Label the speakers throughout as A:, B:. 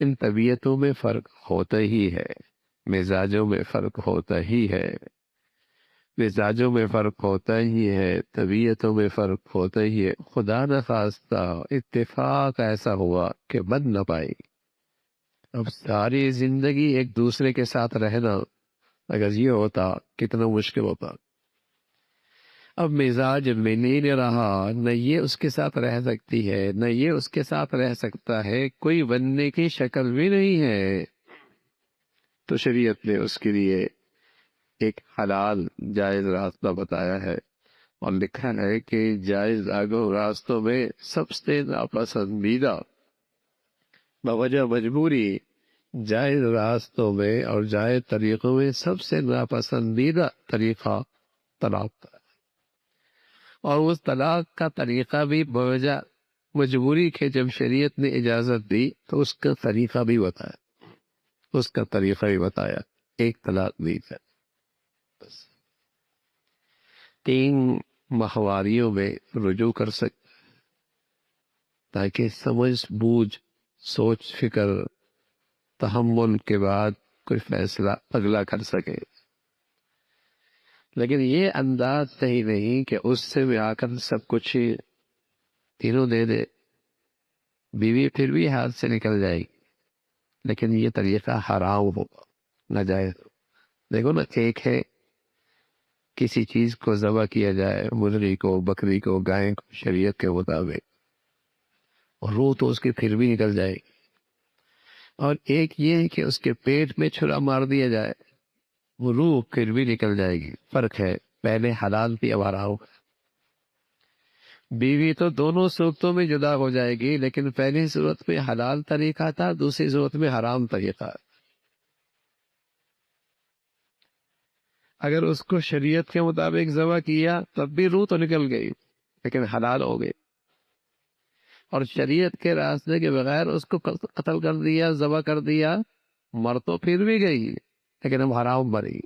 A: ان طبیعتوں میں فرق ہوتا ہی ہے، مزاجوں میں فرق ہوتا ہی ہے، مزاجوں میں فرق ہوتا ہی ہے، طبیعتوں میں فرق ہوتا ہی ہے۔ خدا نخواستہ اتفاق ایسا ہوا کہ بن نہ پائی، اب ساری زندگی ایک دوسرے کے ساتھ رہنا اگر یہ ہوتا کتنا مشکل ہوتا۔ اب مزاج مل ہی نہیں رہا، نہ یہ اس کے ساتھ رہ سکتی ہے نہ یہ اس کے ساتھ رہ سکتا ہے، کوئی بننے کی شکل بھی نہیں ہے، تو شریعت نے اس کے لیے ایک حلال جائز راستہ بتایا ہے، اور لکھا ہے کہ جائز راستوں میں سب سے ناپسندیدہ بوجہ مجبوری، جائز راستوں میں اور جائز طریقوں میں سب سے ناپسندیدہ طریقہ طلاق کا ہے، اور اس طلاق کا طریقہ بھی بوجہ مجبوری کے جب شریعت نے اجازت دی تو اس کا طریقہ بھی بتایا، اس کا طریقہ بھی بتایا، ایک طلاق دی ہے، بس 3 ماہواریوں میں رجوع کر سکتے تاکہ سمجھ بوجھ سوچ فکر تحمل کے بعد کوئی فیصلہ اگلا کر سکے، لیکن یہ انداز صحیح نہیں کہ اس سے بھی آ کر سب کچھ ہی تینوں دے دے، بیوی پھر بھی ہاتھ سے نکل جائے گی، لیکن یہ طریقہ حرام ہوگا، ناجائز ہوگا۔ دیکھو نا، ایک ہے کسی چیز کو ذبح کیا جائے، مرغی کو، بکری کو، گائے کو شریعت کے مطابق، اور روح تو اس کی پھر بھی نکل جائے گی، اور ایک یہ ہے کہ اس کے پیٹ میں چھرا مار دیا جائے، وہ روح پھر بھی نکل جائے گی، فرق ہے، پہلے حلال تھی اب حرام۔ بیوی تو دونوں صورتوں میں جدا ہو جائے گی، لیکن پہلی صورت میں حلال طریقہ تھا، دوسری صورت میں حرام طریقہ۔ اگر اس کو شریعت کے مطابق ذبح کیا تب بھی روح تو نکل گئی، لیکن حلال ہو گئی، اور شریعت کے راستے کے بغیر اس کو قتل کر دیا، ذبح کر دیا، مر تو پھر بھی گئی لیکن اب حرام بری۔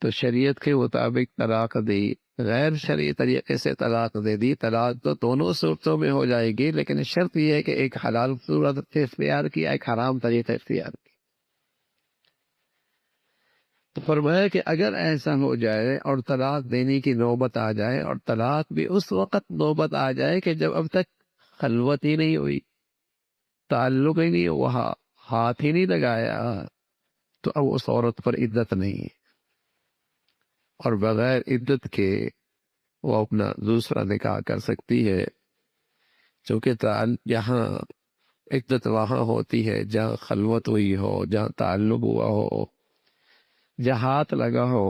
A: تو شریعت کے مطابق طلاق دی، غیر شرعی طریقے سے طلاق دے دی، طلاق تو دونوں صورتوں میں ہو جائے گی، لیکن شرط یہ ہے کہ ایک حلال صورت اختیار کیا، ایک حرام طریقہ اختیار کیا۔ تو فرمایا کہ اگر ایسا ہو جائے اور طلاق دینے کی نوبت آ جائے، اور طلاق بھی اس وقت نوبت آ جائے کہ جب اب تک خلوت ہی نہیں ہوئی، تعلق ہی نہیں ہوا، ہاتھ ہی نہیں لگایا، تو اب اس عورت پر عدت نہیں ہے، اور بغیر عدت کے وہ اپنا دوسرا نکاح کر سکتی ہے، چونکہ جہاں عدت وہاں ہوتی ہے جہاں خلوت ہوئی ہو، جہاں تعلق ہوا ہو، جہاں ہاتھ لگا ہو،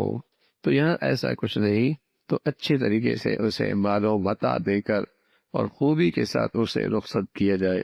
A: تو یہاں ایسا کچھ نہیں، تو اچھی طریقے سے اسے مال و متاع دے کر اور خوبی کے ساتھ اسے رخصت کیا جائے۔